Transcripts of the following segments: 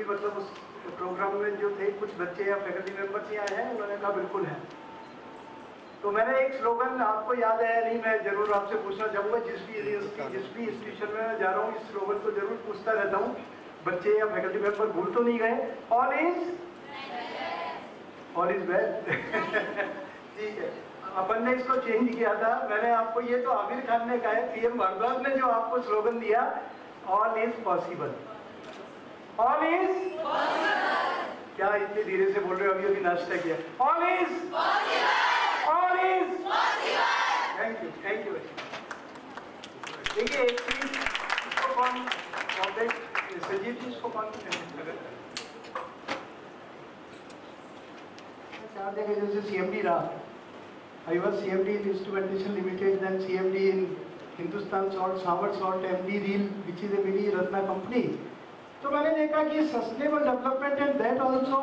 मतलब उस प्रोग्राम में जो थे कुछ बच्चे या फैकल्टी मेंबर्स यहाँ हैं, उन्होंने कहा बिल्कुल है। तो मैंने एक स्लोगन, आपको याद है नहीं, मैं जरूर आपसे पूछना चाहूँगा, जिस भी इंस्टीट्यूशन में जा रहा हूँ इस स्लोगन को जरूर पूछता रहता हूँ, बच्चे या फैकल्टी मेंबर भूल तो नहीं गए? All is well. ठीक है, अपन ने इसको चेंज किया था। मैंने आपको, ये तो आमिर खान ने कहा है, पीएम भारद्वाज ने जो आपको स्लोगन दिया, all is possible. All is possible. क्या इतने धीरे से बोल रहे हो? अभी अभी नाश्ता किया। All is possible, all is possible. Thank you, thank you. देखिए एक चीज, इसको कौन, संजीव जी इसको कौन चार जगह जैसे CMD रहा, I was CMD in Instrumentation Limited, then CMD in Hindustan Salt, Samar Salt, MD Reel, which is a very Ratna company. तो मैंने देखा कि sustainable development and that also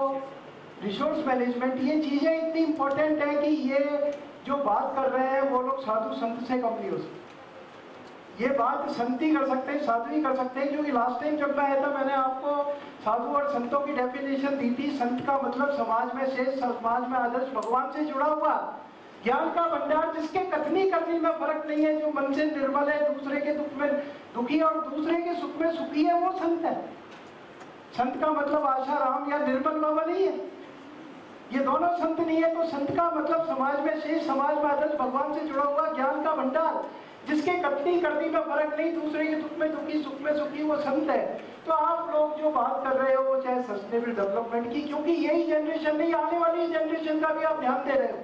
resource management, ये चीज़ें इतनी इम्पोर्टेंट है कि ये जो बात कर रहे हैं वो लोग साधु संत से कम नहीं हो सकते। ये बात संत ही कर सकते हैं, साधु ही कर सकते हैं। क्योंकि लास्ट टाइम जब मैं आया था, मैंने आपको साधु और संतों की डेफिनेशन दी थी। संत का मतलब समाज में शेष, समाज में आदर्श, भगवान से जुड़ा हुआ ज्ञान का भंडार, जिसके कथनी करनी में फर्क नहीं है, जो मन से निर्मल है, दूसरे के दुख में दुखी और दूसरे के सुख में सुखी है, वो संत है। संत का मतलब आशा राम या निर्मल बाबा नहीं है, ये दोनों संत नहीं है। तो संत का मतलब समाज में शेष, समाज में आदर्श, भगवान से जुड़ा हुआ ज्ञान का भंडार, जिसके कथनी करनी में फर्क नहीं, दूसरे के दुख में दुखी, सुख में सुखी, वो संत है। तो आप लोग जो बात कर रहे हो, चाहे सस्टेनेबल डेवलपमेंट की, क्योंकि यही जनरेशन नहीं, आने वाली जनरेशन का भी आप ध्यान दे रहे हो।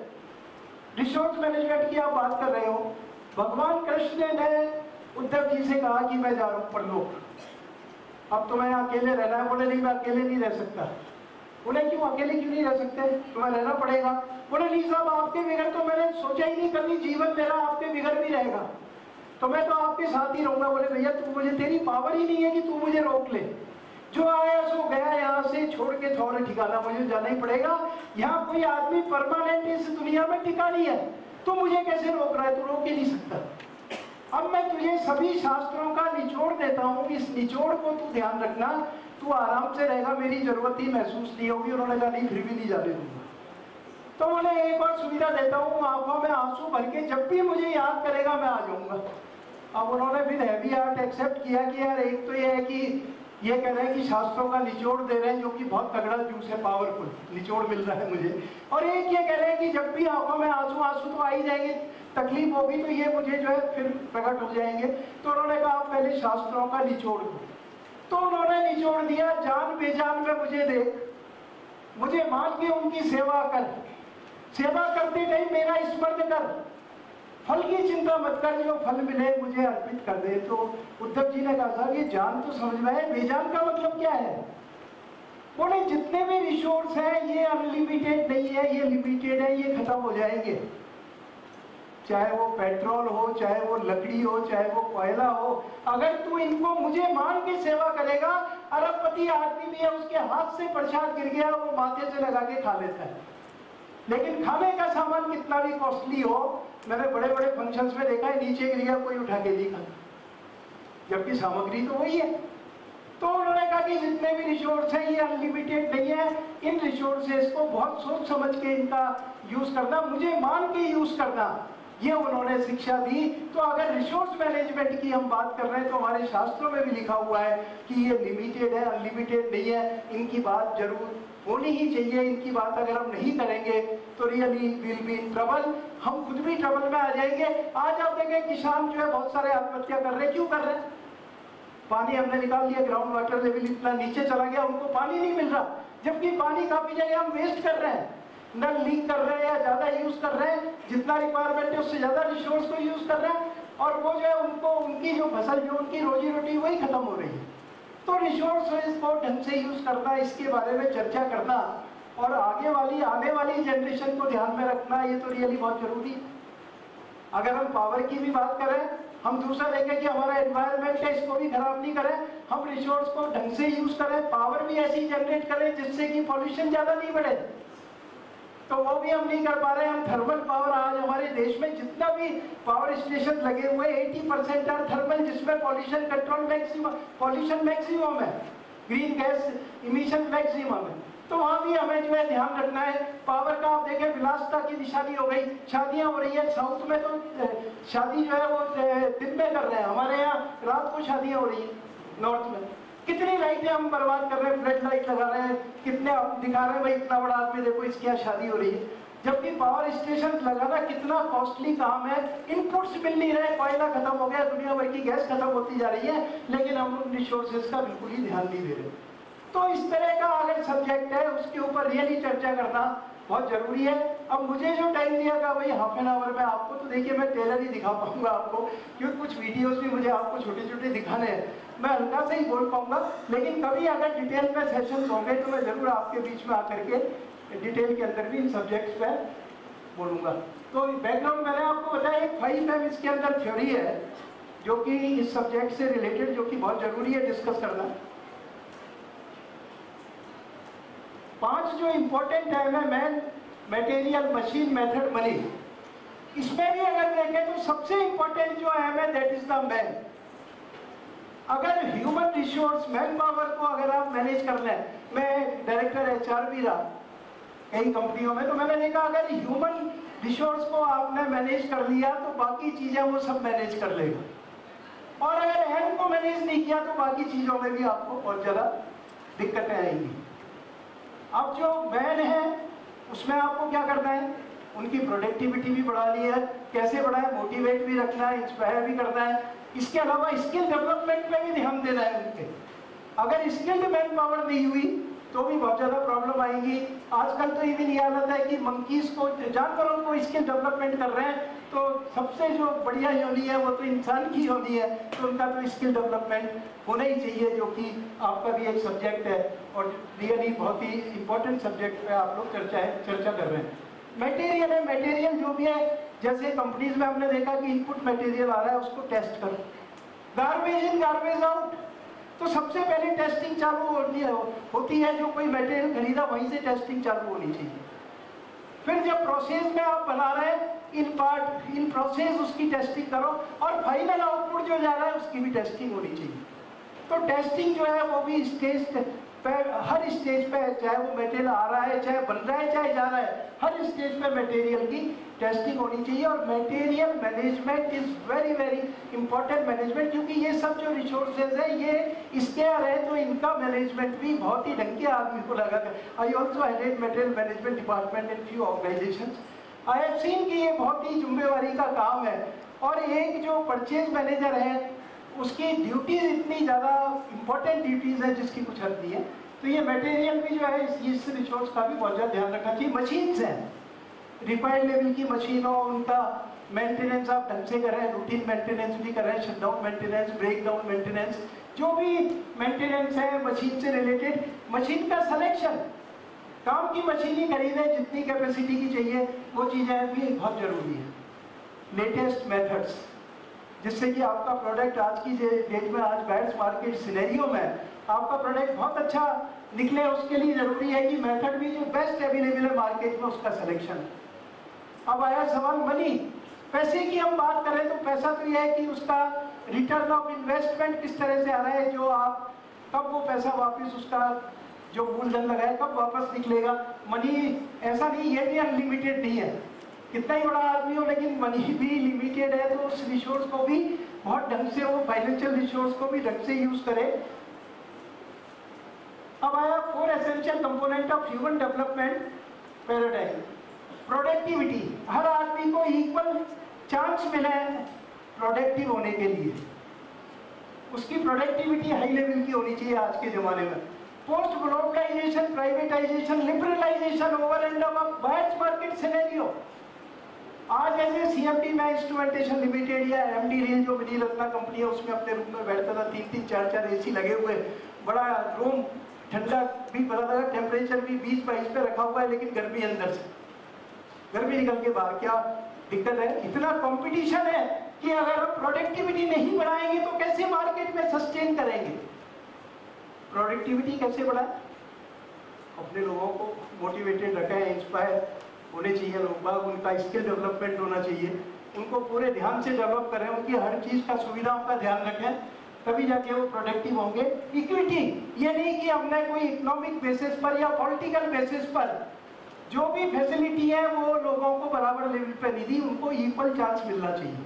रिसोर्स मैनेजमेंट की आप बात कर रहे हो। भगवान कृष्ण ने उद्धव जी से कहा कि मैं जा रहा हूँ परलोक, अब तुम्हें अकेले रहना है। बोले नहीं, मैं अकेले नहीं रह सकता। बोले क्यों, अकेले क्यों नहीं रह सकते? तुम्हें रहना पड़ेगा। बोले नहीं साहब, आपके बिगड़ तो मैंने सोचा ही नहीं, कभी जीवन मेरा आपके बिगड़ भी रहेगा, तो मैं तो आपके साथ ही रहूंगा। बोले भैया तू, मुझे तेरी पावर ही नहीं है कि तू मुझे रोक ले, जो आया सो गया, यहाँ से छोड़ के थोड़ा ठिकाना मुझे जाना ही पड़ेगा। यहाँ कोई आदमी परमानेंट इस दुनिया में टिका नहीं है, तो मुझे कैसे रोक रहा है? तू रोक ही नहीं सकता। अब मैं तुझे सभी शास्त्रों का निचोड़ देता हूँ, इस निचोड़ को तू ध्यान रखना, तू आराम से रहेगा, मेरी जरूरत ही महसूस नहीं होगी। उन्होंने कहा नहीं, फिर भी नहीं जाने दूंगा। तो उन्हें एक और सुविधा देता हूँ, आंखों में आंसू भर के जब भी मुझे याद करेगा मैं आ जाऊंगा। अब उन्होंने फिर हैवी हार्ट एक्सेप्ट किया कि यार, एक तो ये है कि ये कह रहे हैं कि शास्त्रों का निचोड़ दे रहे हैं, जो कि बहुत तगड़ा जूस है, पावरफुल निचोड़ मिल रहा है मुझे, और एक ये कह रहे हैं कि जब भी आंखों में आंसू, आंसू तो आ ही जाएंगे, तकलीफ होगी तो ये मुझे जो है फिर प्रकट हो जाएंगे। तो उन्होंने कहा आप पहले शास्त्रों का निचोड़ दो। तो उन्होंने निचोड़ दिया, जान बेजान में मुझे देख, मुझे मान के उनकी सेवा कर, सेवा करते टाइम मेरा स्मरण कर, फल की चिंता मत कर, जो फल मिले मुझे अर्पित कर दे। तो उद्धव जी ने कहा साहब ये जान तो समझ में है, बेजान का मतलब क्या है? बोले जितने भी रिसोर्स हैं ये अनलिमिटेड नहीं है, ये लिमिटेड है, ये खत्म हो जाएंगे। चाहे वो पेट्रोल हो, चाहे वो लकड़ी हो, चाहे वो कोयला हो, अगर तू इनको मुझे मान के सेवा करेगा, अरबपति आदमी भी है, उसके हाथ से प्रसाद गिर गया वो माथे से लगा के खा लेता है। लेकिन खाने का सामान कितना भी कॉस्टली हो, मैंने बड़े बड़े फंक्शंस में देखा है, नीचे गिर गया कोई उठा के नहीं खाता, जबकि सामग्री तो वही है। तो उन्होंने कहा कि जितने भी रिसोर्स हैं ये अनलिमिटेड नहीं है, इन रिसोर्सेस को बहुत सोच समझ के इनका यूज करना, मुझे मान के यूज करना, ये उन्होंने शिक्षा दी। तो अगर रिसोर्स मैनेजमेंट की हम बात कर रहे हैं तो हमारे शास्त्रों में भी लिखा हुआ है कि ये लिमिटेड है, अनलिमिटेड नहीं है। इनकी बात जरूर होनी ही चाहिए। इनकी बात अगर हम नहीं करेंगे तो really will be in trouble, हम खुद भी ट्रबल में आ जाएंगे। आज आप देखें किसान जो है बहुत सारे आत्महत्या कर रहे हैं, क्यों कर रहे हैं? पानी हमने निकाल लिया, ग्राउंड वाटर लेवल इतना नीचे चला गया, उनको पानी नहीं मिल रहा, जबकि पानी काफी जगह हम वेस्ट कर रहे हैं, नल लीक कर रहे हैं या ज्यादा यूज कर रहे हैं, जितना रिक्वायरमेंट है उससे ज्यादा रिसोर्स को यूज कर रहे हैं, और वो जो है उनको उनकी जो फसल, जो उनकी रोजी रोटी वही खत्म हो रही है। तो रिसोर्स को ढंग से यूज करना, इसके बारे में चर्चा करना और आगे वाली आने वाली जनरेशन को ध्यान में रखना, ये तो रियली बहुत जरूरी है। अगर हम पावर की भी बात करें, हम दूसरा देखें कि हमारा एनवायरनमेंट है, इसको भी खराब नहीं करें, हम रिसोर्स को ढंग से यूज करें, पावर भी ऐसी जनरेट करें जिससे कि पॉल्यूशन ज्यादा नहीं बढ़े, तो वो भी हम नहीं कर पा रहे हैं। हम थर्मल पावर, आज हमारे देश में जितना भी पावर स्टेशन लगे हुए 80% आर थर्मल, जिसमें pollution control maximum, pollution maximum है। ग्रीन गैस इमिशन मैक्सिमम है, तो वहाँ भी हमें जो है ध्यान रखना है। पावर का आप देखें, विलासिता की निशानी हो गई, शादियाँ हो रही है साउथ में, तो शादी जो है वो दिन में कर रहे हैं, हमारे यहाँ रात को शादियाँ हो रही है नॉर्थ में। कितनी लाइटें हम बर्बाद कर रहे हैं, फ्लड लाइट लगा रहे हैं, कितने हम दिखा रहे हैं भाई इतना बड़ा आदमी देखो इसकी यहाँ शादी हो रही है, जबकि पावर स्टेशन लगाना कितना कॉस्टली काम है, इनपुट्स मिल नहीं रहे, कोयला खत्म हो गया, दुनिया भर की गैस खत्म होती जा रही है, लेकिन हम उन रिसोर्सेज का बिल्कुल ही ध्यान नहीं दे रहे। तो इस तरह का अगर सब्जेक्ट है उसके ऊपर रियली चर्चा करना बहुत जरूरी है। अब मुझे जो टाइम दिया था भाई हाफ एन आवर में आपको, तो देखिए मैं टेलर ही दिखा पाऊंगा आपको, क्योंकि कुछ वीडियोस भी मुझे आपको छोटे छोटे दिखाने हैं, मैं हल्का से ही बोल पाऊंगा, लेकिन कभी अगर डिटेल में सेशंस होंगे तो मैं जरूर आपके बीच में आकर के डिटेल के अंदर भी इन सब्जेक्ट्स पे बोलूंगा। तो बैकग्राउंड मैंने आपको बताया, एक 5M इसके अंदर थ्योरी है जो कि इस सब्जेक्ट से रिलेटेड, जो कि बहुत जरूरी है डिस्कस करना। 5 जो इंपॉर्टेंट है, man, material, machine, method, money. इसमें भी अगर देखें तो सबसे इंपॉर्टेंट जो है दैट इज द मैन। अगर ह्यूमन रिसोर्स, मैन पावर को अगर आप मैनेज कर लें, मैं डायरेक्टर HR भी रहा कई कंपनियों में, तो मैंने देखा अगर ह्यूमन रिसोर्स को आपने मैनेज कर लिया तो बाकी चीजें वो सब मैनेज कर लेगा, और अगर हैंड को मैनेज नहीं किया तो बाकी चीजों में भी आपको बहुत ज्यादा दिक्कतें आएंगी। अब जो मैन है उसमें आपको क्या करना है, उनकी प्रोडक्टिविटी भी बढ़ानी है, कैसे बढ़ाए, मोटिवेट भी रखना है, इंस्पायर भी करना है, इसके अलावा स्किल डेवलपमेंट पे भी ध्यान देना है उनके। अगर स्किल्ड मैन पावर नहीं हुई तो भी बहुत ज़्यादा प्रॉब्लम आएगी। आजकल तो ये भी नहीं हालत है कि मंकीज को, जानवरों को स्किल डेवलपमेंट कर रहे हैं, तो सबसे जो बढ़िया योनि है वो तो इंसान की योनि है, तो उनका तो स्किल डेवलपमेंट होना ही चाहिए, जो कि आपका भी एक सब्जेक्ट है और रियली बहुत ही इंपॉर्टेंट सब्जेक्ट पे आप लोग चर्चा कर रहे हैं। मटेरियल है, मटेरियल जो भी है, जैसे कंपनीज में हमने देखा कि इनपुट मटेरियल आ रहा है उसको टेस्ट करो, गार्बेज इन गार्बेज आउट, तो सबसे पहले टेस्टिंग चालू होती है, जो कोई मटेरियल खरीदा वहीं से टेस्टिंग चालू होनी चाहिए। फिर जब प्रोसेस में आप बना रहे हैं, इन पार्ट इन प्रोसेस उसकी टेस्टिंग करो, और फाइनल आउटपुट जो जा रहा है उसकी भी टेस्टिंग होनी चाहिए। तो टेस्टिंग जो है वो भी स्टेज पे, हर स्टेज पे, चाहे वो मटेरियल आ रहा है, चाहे बन रहा है, चाहे जा रहा है, हर स्टेज पे मटेरियल की टेस्टिंग होनी चाहिए। और material management is very very important management, क्योंकि ये सब जो रिसोर्सेज है ये स्केयर है, तो इनका मैनेजमेंट भी बहुत ही ढंग के आदमी को लगा। I also headed material management department in few organisations. I have seen कि ये बहुत ही जिम्मेवारी का काम है, और एक जो परचेज मैनेजर है उसकी ड्यूटीज इतनी ज़्यादा इंपॉर्टेंट ड्यूटीज है जिसकी कुछ हद नहीं है। तो ये मटेरियल भी जो है इस रिसोर्स का भी बहुत ज़्यादा ध्यान रखना चाहिए। मशीन्स हैं, रिफाइंड लेवल की मशीन हो, उनका मेंटेनेंस आप ढंग से करें, रूटीन मेंटेनेंस भी करें, shutdown maintenance, breakdown maintenance, जो भी मेंटेनेंस है मशीन से रिलेटेड। मशीन का सिलेक्शन, काम की मशीन ही खरीदें जितनी कैपेसिटी की चाहिए, वो चीज़ें भी बहुत ज़रूरी है। लेटेस्ट मेथड्स, जिससे कि आपका प्रोडक्ट आज की डेट में, आज बैड्स मार्केट सिनेरियो में आपका प्रोडक्ट बहुत अच्छा निकले, उसके लिए जरूरी है कि मेथड भी जो बेस्ट अवेलेबल है मार्केट में उसका सिलेक्शन। अब आया सवाल मनी, पैसे की हम बात करें तो पैसा तो यह है कि उसका रिटर्न ऑफ इन्वेस्टमेंट किस तरह से आ रहा है, जो आप कब वो पैसा वापस, उसका जो मूलधन लगाए कब वापस निकलेगा। मनी ऐसा नहीं, ये भी अनलिमिटेड नहीं है, कितना ही बड़ा आदमी हो लेकिन मनी भी लिमिटेड है, तो उस रिसोर्स को भी बहुत ढंग से, वो फाइनेंशियल रिसोर्स को भी ढंग से यूज करे। अब आया 4 essential component of human development paradigm. Productivity, हर आदमी को इक्वल चांस मिला है प्रोडक्टिव होने के लिए, उसकी प्रोडक्टिविटी हाई लेवल की होनी चाहिए आज के जमाने में। Post globalisation, privatisation, liberalisation, over and above bads market scenario. आज ऐसे CMD में इंस्ट्रूमेंटेशन लिमिटेड या MD रेल जो मिनी रत्ना कंपनी है उसमें अपने रूम में बैठता था, 3-3, 4-4 AC लगे हुए, बड़ा रूम ठंडा भी पता लगा, टेम्परेचर भी 20-22 पे रखा हुआ है, लेकिन गर्मी अंदर से, गर्मी निकल के बाहर। क्या दिक्कत है? इतना कंपटीशन है कि अगर हम प्रोडक्टिविटी नहीं बढ़ाएंगे तो कैसे मार्केट में सस्टेन करेंगे। प्रोडक्टिविटी कैसे बढ़ाएं? अपने लोगों को मोटिवेटेड रखें, इंस्पायर होने चाहिए लोग बाग, उनका स्किल डेवलपमेंट होना चाहिए, उनको पूरे ध्यान से डेवलप करें, उनकी हर चीज़ का सुविधाओं का ध्यान रखें, तभी जाके वो प्रोडक्टिव होंगे। इक्विटी ये नहीं कि हमने कोई इकोनॉमिक बेसिस पर या पॉलिटिकल बेसिस पर जो भी फैसिलिटी है वो लोगों को बराबर लेवल पे नहीं दी, उनको इक्वल चांस मिलना चाहिए।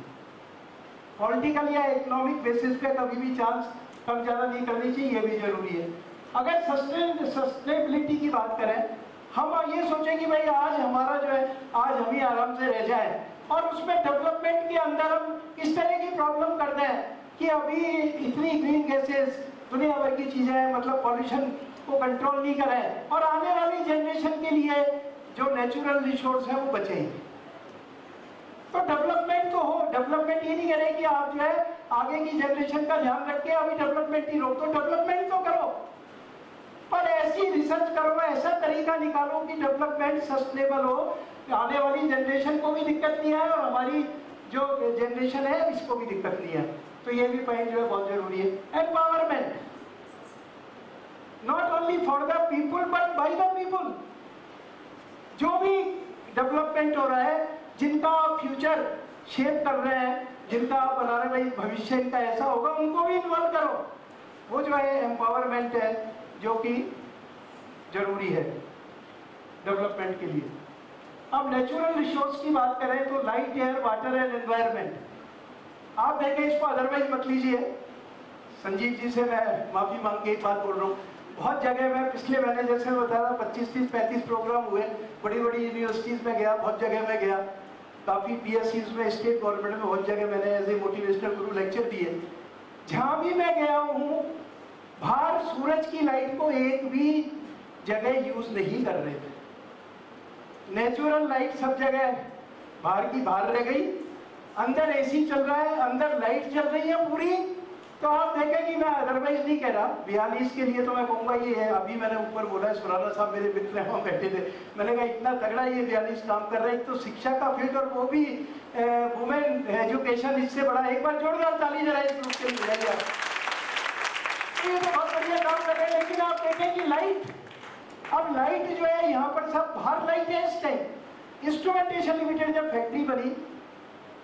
पॉलिटिकल या इकोनॉमिक बेसिस पे कभी भी चांस कम ज़्यादा नहीं करनी चाहिए, ये भी जरूरी है। अगर सस्टेनेबिलिटी की बात करें, हम ये सोचें कि भाई आज हमारा जो है आज हम ही आराम से रह जाए, और उसमें डेवलपमेंट के अंदर हम इस तरह की प्रॉब्लम करते हैं कि अभी इतनी ग्रीन गैसेस दुनिया भर की चीज़ें हैं, मतलब पॉल्यूशन को कंट्रोल नहीं करें, और आने वाली जनरेशन के लिए जो नेचुरल रिसोर्स है वो बचे। तो डेवलपमेंट तो हो, डेवलपमेंट ये नहीं करे कि आप जो है आगे की जनरेशन का ध्यान रख के अभी डेवलपमेंट ही रोक, तो डेवलपमेंट तो करो, पर ऐसी रिसर्च करो, ऐसा तरीका निकालो कि डेवलपमेंट सस्टेनेबल हो, आने वाली जनरेशन को भी दिक्कत नहीं है और हमारी जो जनरेशन है इसको भी दिक्कत नहीं है। तो ये भी पॉइंट जो है बहुत जरूरी है। Empowerment not only for the people but by the people. जो भी डेवलपमेंट हो रहा है, जिनका आप फ्यूचर शेप कर रहे हैं, जिनका आप बना रहे हैं, भाई भविष्य इनका ऐसा होगा, उनको भी इन्वॉल्व करो। वो जो है एम्पावरमेंट है जो कि जरूरी है डेवलपमेंट के लिए। अब नेचुरल रिसोर्स की बात करें तो light, air, water and environment. आप देखें, इसको अदरवाइज मत लीजिए। संजीव जी से मैं माफी मांग के एक बात बोल रहा हूँ, बहुत जगह मैं पिछले महीने जैसे बता रहा 25, 30, 35 प्रोग्राम हुए, बड़ी बड़ी यूनिवर्सिटीज में गया, बहुत जगह में गया, काफ़ी PSCs में, स्टेट गवर्नमेंट में बहुत जगह मैंने as a motivational Guru lecture दिए। जहाँ भी मैं गया हूँ, बाहर सूरज की लाइट को एक भी जगह यूज नहीं कर रहे थे। नेचुरल लाइट सब जगह बाहर की बाहर रह गई, अंदर AC चल रहा है, अंदर लाइट चल रही है पूरी। तो आप देखें कि मैं अदरवाइज नहीं कह रहा, 42 के लिए तो मैं कहूँगा ये है। अभी मैंने ऊपर बोला है, सुराना साहब मेरे मित्र हैं, वहाँ बैठे थे, मैंने कहा इतना तगड़ा ये 42 काम कर रहे हैं, तो शिक्षा का फील्ड और वो भी वुमेन एजुकेशन, इससे बड़ा एक बार जोरदार ताली जरा इस ग्रुप के लिए। ये तो बहुत बढ़िया काम कर रहे हैं, लेकिन आप देखें कि लाइट, अब लाइट जो है यहाँ पर सब बाहर लाइट है। इस टाइम इंस्ट्रूमेंटेशन लिमिटेड जब फैक्ट्री बनी,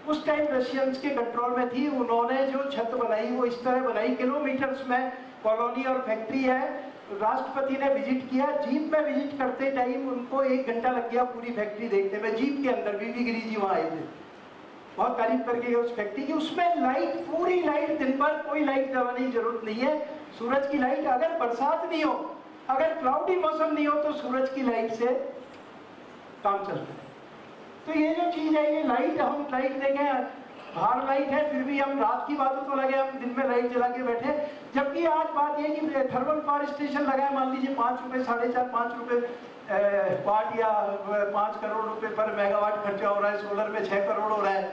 उस टाइम रशियंस के कंट्रोल में थी। उन्होंने जो छत बनाई वो इस तरह बनाई, किलोमीटर्स में कॉलोनी और फैक्ट्री है। राष्ट्रपति ने विजिट किया, जीप में विजिट करते टाइम उनको 1 घंटा लग गया पूरी फैक्ट्री देखने में। जीप के अंदर बीबी गिरी जी वहाँ आए थे, बहुत तारीफ करके उस फैक्ट्री की। उसमें लाइट, पूरी लाइट, दिन भर कोई लाइट जलाने की जरूरत नहीं है। सूरज की लाइट, अगर बरसात नहीं हो, अगर क्लाउडी मौसम नहीं हो, तो सूरज की लाइट से काम चलता है। तो ये जो चीज है, ये लाइट, हम लाइट देखें, बाहर लाइट है, फिर भी हम रात की बातों तो लगे, हम दिन में लाइट जला के बैठे। जबकि आज बात ये कि थर्मल पावर स्टेशन लगाए, मान लीजिए 5 रुपए, 4.5, 5 रुपए वाट, या 5 करोड़ रुपए पर मेगावाट खर्चा हो रहा है। सोलर में 6 करोड़ हो रहा है,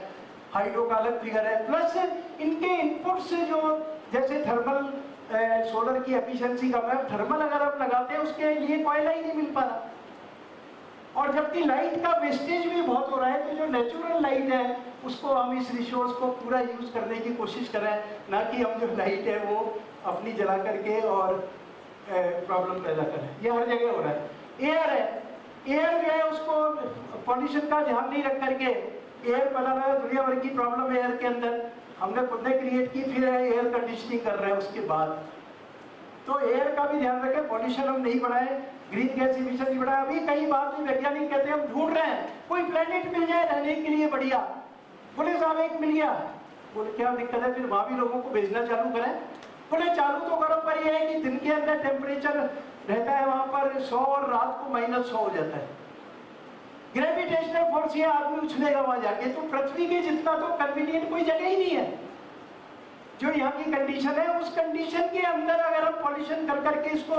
हाइड्रो का अलग फिगर है। प्लस इनके इनपुट से जो, जैसे थर्मल, सोलर की एफिशिएंसी कम है, थर्मल अगर आप लगाते हैं उसके लिए कोयला ही नहीं मिल पा रहा। और जबकि लाइट का वेस्टेज भी बहुत हो रहा है, तो जो नेचुरल लाइट है उसको हम इस रिसोर्स को पूरा यूज करने की कोशिश करें, ना कि हम जो लाइट है वो अपनी जला करके और प्रॉब्लम पैदा करें। ये हर जगह हो रहा है। एयर है, एयर जो है उसको पॉल्यूशन का ध्यान नहीं रख करके एयर बना रहा है, दुनिया भर की प्रॉब्लम एयर के अंदर हमने खुद ने क्रिएट की, फिर एयर कंडीशनिंग कर रहे हैं उसके बाद। तो एयर का भी ध्यान रखें, पॉल्यूशन हम नहीं बढ़ाएं, ग्रीन गैस इमिशन नहीं बढ़ाएं। अभी कई बात भी वैज्ञानिक कहते हैं हम ढूंढ रहे हैं कोई प्लेनेट मिल जाए रहने के लिए बढ़िया। बोले साहब एक मिल गया, बोले क्या दिक्कत है, फिर वहां भी लोगों को भेजना चालू करें। बोले चालू तो करो, पर यह है कि दिन के अंदर टेम्परेचर रहता है वहां पर 100 और रात को -100 हो जाता है। ग्रेविटेशनल फोर्स, ये आदमी उछलेगा वहां जाके। तो पृथ्वी के जितना तो कन्वीनियंट कोई जगह ही नहीं है। जो यहाँ की कंडीशन है, उस कंडीशन के अंदर अगर हम पॉल्यूशन कर करके इसको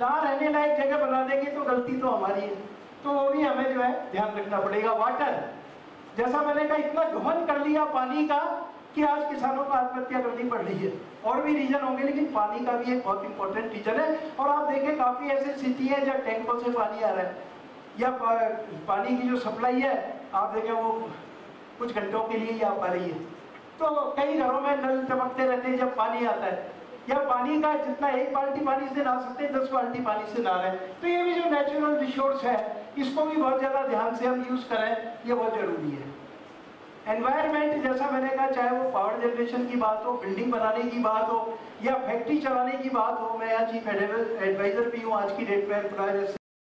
ना रहने लायक जगह बना देंगे तो गलती तो हमारी है। तो वो भी हमें जो है ध्यान रखना पड़ेगा। वाटर, जैसा मैंने कहा, इतना दोहन कर लिया पानी का कि आज किसानों को आत्महत्या करनी पड़ रही है। और भी रीजन होंगे, लेकिन पानी का भी एक बहुत इंपॉर्टेंट रीजन है। और आप देखें काफी ऐसे सिटी है जहाँ टैंकों से पानी आ रहा है, या पानी की जो सप्लाई है आप देखें वो कुछ घंटों के लिए ही आ पा रही है। तो कई घरों में नल चमकते रहते हैं जब पानी आता है, या पानी का जितना 1 बाल्टी पानी से नहा सकते हैं 10 बाल्टी पानी से नहा रहे हैं। तो ये भी जो नेचुरल रिसोर्स है इसको भी बहुत ज्यादा ध्यान से हम यूज करें, ये बहुत जरूरी है। एनवायरनमेंट जैसा मैंने कहा, चाहे वो पावर जनरेशन की बात हो, बिल्डिंग बनाने की बात हो या फैक्ट्री चलाने की बात हो, मैं यहाँ चीफ एडवाइजर भी हूँ आज की डेट में एम्प्लॉयर